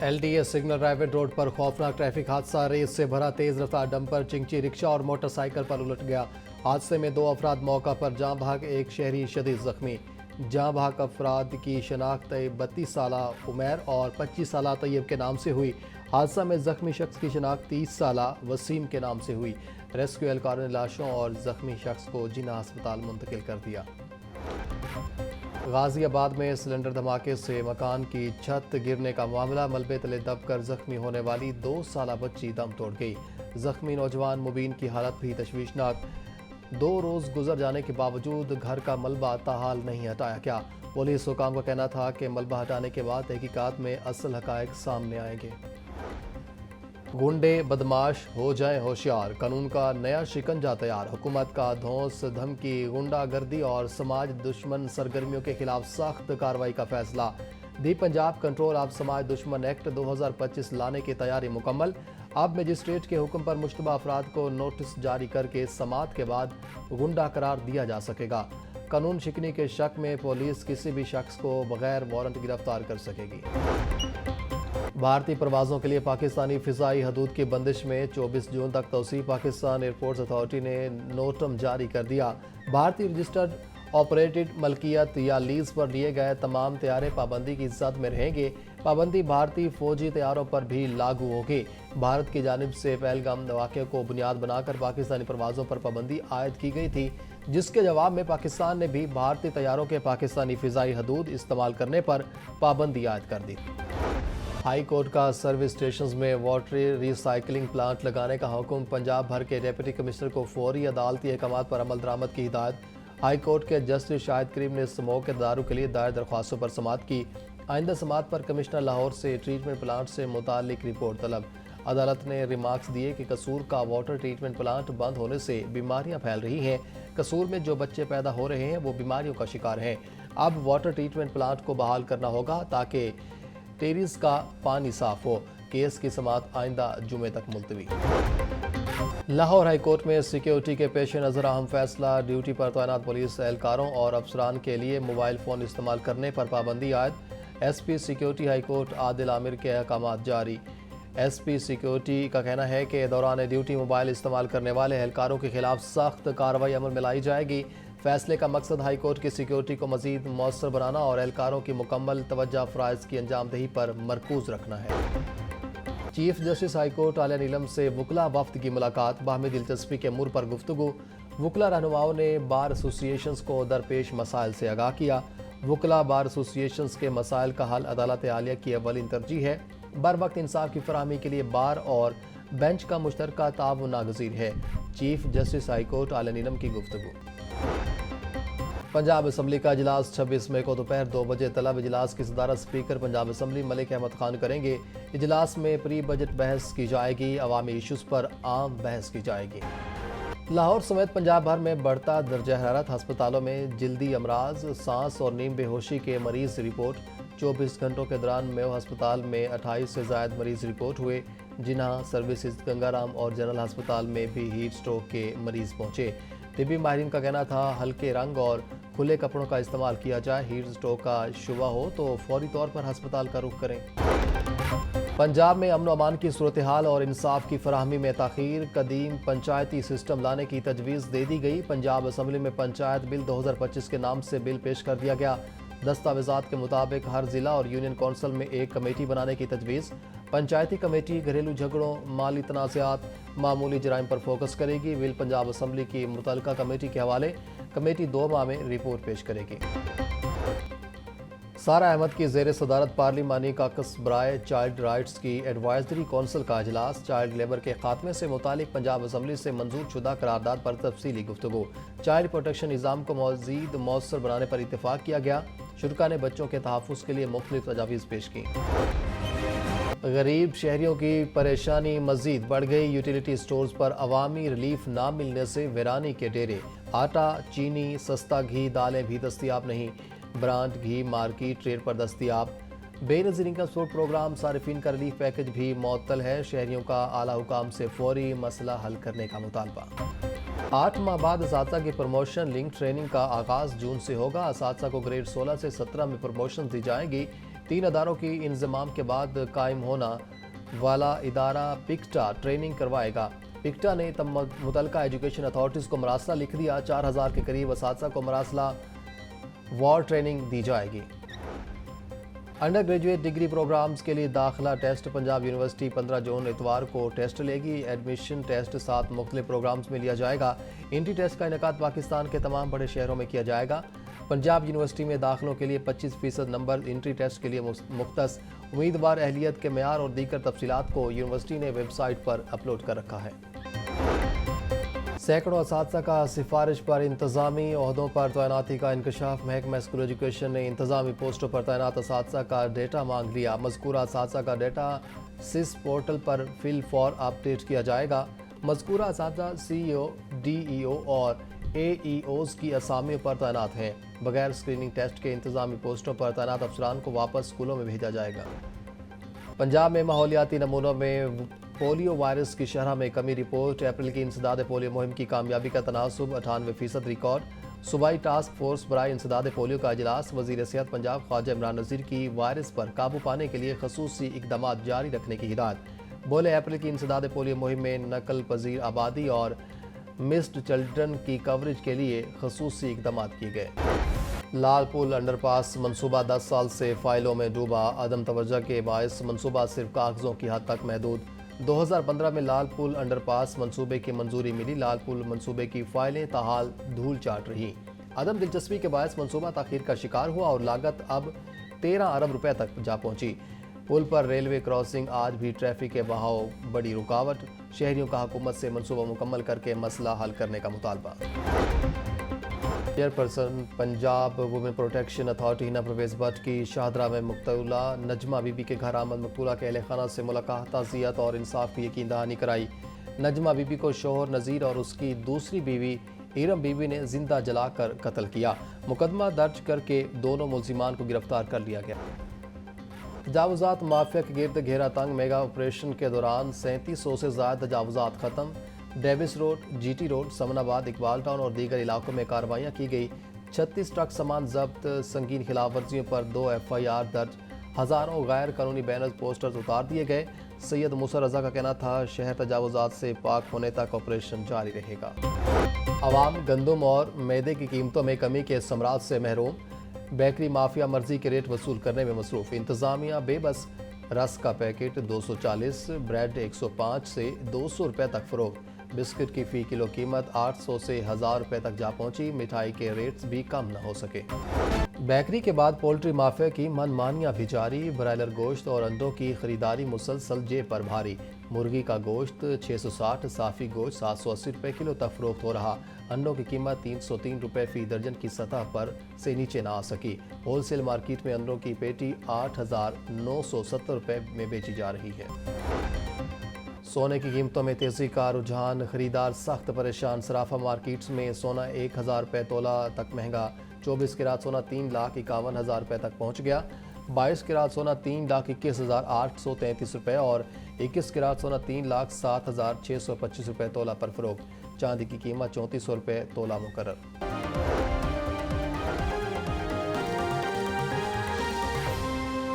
LDA signal राइवेट road पर खौफनाक traffic हादसा। रेस से भरा तेज रफ्तार डंपर चिंची रिक्शा और मोटरसाइकिल पर उलट गया। हादसे में 2 अफराद मौका पर जाँ भाग, एक शहरी शदीद जख्मी। जाँ भाग अफराद की शनाख्त 32 साला उमैर और 25 साला तैयब के नाम से हुई। हादसा में जख्मी शख्स की शनाख्त 30 साला वसीम के नाम से हुई। रेस्क्यू एहलकारों ने लाशों और जख्मी शख्स को जिन्ना अस्पताल मुंतकिल कर दिया। गाजी आबाद में सिलेंडर धमाके से मकान की छत गिरने का मामला। मलबे तले दबकर जख्मी होने वाली 2 साला बच्ची दम तोड़ गई। जख्मी नौजवान मुबीन की हालत भी तशवीशनाक। 2 रोज गुजर जाने के बावजूद घर का मलबा ताहाल नहीं हटाया गया। पुलिस हुकाम का कहना था कि मलबा हटाने के बाद तहकीकात में असल हकायक सामने आएंगे। गुंडे बदमाश हो जाएं होशियार, कानून का नया शिकंजा तैयार। हुकूमत का धौंस धमकी, गुंडागर्दी और समाज दुश्मन सरगर्मियों के खिलाफ सख्त कार्रवाई का फैसला। दी पंजाब कंट्रोल ऑफ समाज दुश्मन एक्ट 2025 लाने की तैयारी मुकम्मल। अब मजिस्ट्रेट के हुक्म पर मुश्तबा अफराद को नोटिस जारी करके समाअत के बाद गुंडा करार दिया जा सकेगा। कानून शिकनी के शक में पुलिस किसी भी शख्स को बगैर वारंट गिरफ्तार कर सकेगी। भारतीय प्रवाजों के लिए पाकिस्तानी फिजाई हदूद की बंदिश में 24 जून तक तोसी। पाकिस्तान एयरपोर्ट्स अथॉरिटी ने नोटम जारी कर दिया। भारतीय रजिस्टर्ड ऑपरेटेड मलकियत या लीज पर लिए गए तमाम तैयारे पाबंदी की इज्जत में रहेंगे। पाबंदी भारतीय फौजी तैयारों पर भी लागू होगी। भारत की जानिब से पहलगाम वाक़े को बुनियाद बनाकर पाकिस्तानी प्रवाजों पर पाबंदी आयद की गई थी, जिसके जवाब में पाकिस्तान ने भी भारतीय तैयारों के पाकिस्तानी फिजाई हदूद इस्तेमाल करने पर पाबंदी आयद कर दी। हाई कोर्ट का सर्विस स्टेशंस में वाटर रिसाइकलिंग प्लांट लगाने का हुक्म। पंजाब भर के डिप्टी कमिश्नर को फौरी अदालती अहकाम पर अमल दरामद की हिदायत। हाई कोर्ट के जस्टिस शाहिद करीम ने स्मोक दारू के लिए दायर दरख्वास्तों पर समाअत की। आइंदा समाअत पर कमिश्नर लाहौर से ट्रीटमेंट प्लांट से मुतालिक रिपोर्ट तलब। अदालत ने रिमार्क्स दिए कि कसूर का वाटर ट्रीटमेंट प्लांट बंद होने से बीमारियां फैल रही हैं। कसूर में जो बच्चे पैदा हो रहे हैं वो बीमारियों का शिकार हैं। अब वाटर ट्रीटमेंट प्लांट को बहाल करना होगा ताकि टेरिस का पानी साफ हो। केस की समाअत आइंदा जुमे तक मुलतवी। लाहौर हाई कोर्ट में सिक्योरिटी के पेश नज़र अहम फैसला। ड्यूटी पर तैनात पुलिस एहलकारों और अफसरान के लिए मोबाइल फ़ोन इस्तेमाल करने पर पाबंदी आयद। SP security high court Adil Aamir के अहकामात जारी। SP सिक्योरिटी का कहना है कि दौरान ड्यूटी मोबाइल इस्तेमाल करने वाले एहलकारों के खिलाफ सख्त कार्रवाई अमल में लाई जाएगी। फैसले का मकसद हाई कोर्ट की सिक्योरिटी को मजीद मौसर बनाना और एहलकारों की मुकम्मल तवज्जो फ़राइज़ की अंजामदही पर मरकूज रखना है। चीफ जस्टिस हाई कोर्ट आलिया नीलम से वकला वफ्द की मुलाकात। बाहमी दिलचस्पी के अमूर पर गुफ्तगू। वकला रहनुमाओं ने बार एसोसिएशंस को दरपेश मसाइल से आगाह किया। वकला बार एसोसिएशंस के मसाइल का हल अदालत आलिया की अव्वलीन तरजीह है। बर वक्त इंसाफ की फराहमी के लिए बार और बेंच का मुश्तरका ताउन नागज़ीर है। चीफ जस्टिस हाई कोर्ट आलिया नीलम की गुफ्तगू। पंजाब असम्बली का इजलास 26 मई को दोपहर 2 बजे तलब। इजलास की सदारत स्पीकर पंजाब असम्बली मलिक अहमद खान करेंगे। इजलास में प्री बजट बहस की जाएगी। अवामी इशूज़ पर आम बहस की जाएगी। लाहौर समेत पंजाब भर में बढ़ता दर्जा हरारत। अस्पतालों में जल्दी अमराज, सांस और नींद बेहोशी के मरीज रिपोर्ट। 24 घंटों के दौरान मेयो अस्पताल में 28 से ज़ायद मरीज रिपोर्ट हुए। जिन्ना सर्विसेज गंगाराम और जनरल अस्पताल में भी हीट स्ट्रोक के मरीज पहुंचे। तिब्बी माहिरीन का कहना था हल्के रंग और खुले कपड़ों का इस्तेमाल किया जाए। हीट स्ट्रोक का शुबा हो तो फौरी तौर पर अस्पताल का रुख करें। पंजाब में अमन अमान की सूरत हाल और इंसाफ की फराहमी में ताख़ीर। कदीम पंचायती सिस्टम लाने की तजवीज़ दे दी गई। पंजाब असम्बली में पंचायत बिल 2025 के नाम से बिल पेश कर दिया गया। दस्तावेज़ात के मुताबिक हर ज़िला और यूनियन कौंसिल में एक कमेटी बनाने की तजवीज़। पंचायती कमेटी घरेलू झगड़ों, माली तनाज़ात, मामूली जराइम पर फोकस करेगी। बिल पंजाब असम्बली की मुतल्लिका कमेटी के हवाले। कमेटी 2 माह में रिपोर्ट पेश करेगी। सारा अहमद की ज़ेर सदारत पार्लिमानी काकस बराए चाइल्ड राइट्स की एडवाइजरी कौंसिल का इजलास। चाइल्ड लेबर के खात्मे से मुतालिक पंजाब असम्बली से मंजूर शुदा करारदाद पर तफसीली गुफ्तगू। चाइल्ड प्रोटेक्शन निज़ाम को मज़ीद मौसर बनाने पर इत्तेफाक किया गया। शुरा ने बच्चों के तहफ़्फ़ुज़ के लिए मुख्तलिफ तजावीज़ पेश की। गरीब शहरियों की परेशानी मज़ीद बढ़ गई। यूटिलिटी स्टोर्स पर अवामी रिलीफ ना मिलने से वीरानी के डेरे। आटा, चीनी, सस्ता घी, दालें भी दस्तियाब नहीं। ब्रांड घी मार्केट रेट पर दस्तियाब। बेनज़ीर इनकम सपोर्ट प्रोग्राम सारिफिन का रिलीफ पैकेज भी मुअत्तल है। शहरियों का आला हुकाम से फौरी मसला हल करने का मुतालबा। 8 माह बाद असातिज़ा की प्रमोशन लिंक ट्रेनिंग का आगाज़ जून से होगा। असातिज़ा को ग्रेड 16 से 17 में प्रमोशन दी जाएगी। 3 اداروں کی انضمام کے بعد قائم ہونا والا ادارہ پکٹا ٹریننگ کروائے گا۔ پکٹا نے متعلقہ ایجوکیشن اتھارٹیز کو مراسلہ لکھ دیا۔ 4000 کے قریب اساتذہ کو مراسلہ وار ٹریننگ دی جائے گی۔ انڈر گریجویٹ ڈگری پروگرامز کے لیے داخلہ ٹیسٹ پنجاب یونیورسٹی 15 جون اتوار کو ٹیسٹ لے گی۔ ایڈمیشن ٹیسٹ 7 مختلف پروگرامز میں لیا جائے گا۔ انٹری ٹیسٹ کا انعقاد پاکستان کے تمام بڑے شہروں میں کیا جائے گا۔ پنجاب یونیورسٹی میں داخلوں کے لیے 25% نمبر انٹری ٹیسٹ کے لیے مختص۔ امیدوار اہلیت کے معیار اور دیگر تفصیلات کو یونیورسٹی نے ویب سائٹ پر اپلوڈ کر رکھا ہے۔ سینکڑوں اساتذہ کا سفارش پر انتظامی عہدوں پر تعیناتی کا انکشاف۔ محکمہ اسکول ایجوکیشن نے انتظامی پوسٹوں پر تعینات اساتذہ کا ڈیٹا مانگ لیا۔ مذکورہ اساتذہ کا ڈیٹا سس پورٹل پر فی الفور اپ ڈیٹ کیا جائے گا۔ مذکورہ اساتذہ سی ای او، ڈی ای او اور اے ای اوز کی اسامیوں پر تعینات ہیں۔ بغیر اسکریننگ ٹیسٹ کے انتظامی پوسٹوں پر تعینات افسران کو واپس اسکولوں میں بھیجا جائے گا۔ پنجاب میں ماحولیاتی نمونوں میں پولیو وائرس کی شرح میں کمی رپورٹ۔ اپریل کی انسداد پولیو مہم کی کامیابی کا تناسب 98% ریکارڈ۔ صوبائی ٹاسک فورس برائے انسداد پولیو کا اجلاس۔ وزیر صحت پنجاب خواجہ عمران نذیر کی وائرس پر قابو پانے کے لیے خصوصی اقدامات جاری رکھنے کی ہدایت۔ بولے اپریل کی انسداد پولیو مہم میں نقل پذیر آبادی اور مسڈ چلڈرن کی کوریج کے لیے خصوصی اقدامات کیے گئے۔ لال پل انڈر پاس منصوبہ 10 سال سے فائلوں میں ڈوبا۔ عدم توجہ کے باعث منصوبہ صرف کاغذوں کی حد تک محدود۔ 2015 میں لال پل انڈر پاس منصوبے کی منظوری ملی۔ لال پل منصوبے کی فائلیں تاحال دھول چاٹ رہی۔ عدم دلچسپی کے باعث منصوبہ تاخیر کا شکار ہوا اور لاگت اب 13 ارب روپے تک جا پہنچی۔ پل پر ریلوے کراسنگ آج بھی ٹریفک کے بہاؤ بڑی رکاوٹ۔ شہریوں کا حکومت سے منصوبہ مکمل کر کے مسئلہ حل کرنے کا مطالبہ۔ Chairperson Punjab women protection authority Hina Pervaiz but کی شاہدرہ میں مقتولہ نجمہ بی بی کے گھر آمد۔ مقتولہ کے اہل خانہ سے ملاقات، تعزیت اور انصاف کی یقین دہانی کرائی۔ نجمہ بی بی کو شوہر نذیر اور اس کی دوسری بیوی ایرم بی بی نے زندہ جلا کر قتل کیا۔ مقدمہ درج کر کے دونوں ملزمان کو گرفتار کر لیا گیا۔ تجاوزات مافیا کے گرد گھیرا تنگ۔ میگا آپریشن کے دوران 3700 سے زائد تجاوزات ختم۔ Davis road, G T road, Samanabad, Iqbal town اور دیگر علاقوں میں کارروائیاں کی گئی۔ 36 ٹرک سامان ضبط۔ سنگین خلاف ورزیوں پر 2 FIR درج۔ ہزاروں غیر قانونی بینرز پوسٹرز اتار دیے گئے۔ سید موسیٰ رضا کا کہنا تھا شہر تجاوزات سے پاک ہونے تک آپریشن جاری رہے گا۔ عوام گندم اور میدے کی قیمتوں میں کمی کے ثمرات سے محروم۔ بیکری مافیا مرضی کے ریٹ وصول کرنے میں مصروف۔ انتظامیہ بے بس۔ رس کا پیکٹ 240، بریڈ 105 سے 200 روپے تک فروخت۔ بسکٹ کی فی کلو قیمت 800 سے 1000 روپے تک جا پہنچی۔ مٹھائی کے ریٹس بھی کم نہ ہو سکے۔ بیکری کے بعد پولٹری مافیا کی من مانیاں بھی جاری۔ برائلر گوشت اور انڈوں کی خریداری مسلسل جیب پر بھاری۔ مرغی کا گوشت 660، صافی گوشت 780 روپے کلو تک فروخت ہو رہا۔ انڈوں کی قیمت 303 روپے فی درجن کی سطح پر سے نیچے نہ آ سکی۔ ہول سیل مارکیٹ میں انڈوں کی پیٹی 8970 روپے میں بیچی جا رہی ہے۔ سونے کی قیمتوں میں تیزی کا رجحان۔ خریدار سخت پریشان۔ صرافہ مارکیٹس میں سونا 1000 روپے تولہ تک مہنگا۔ 24 کیرات سونا 3,51,000 روپے تک پہنچ گیا۔ 22 کیرات سونا 3,21,833 روپے اور 21 کیرات سونا 3,07,625 روپے تولہ پر فروخت۔ چاندی کی قیمت 3400 روپے تولہ مقرر۔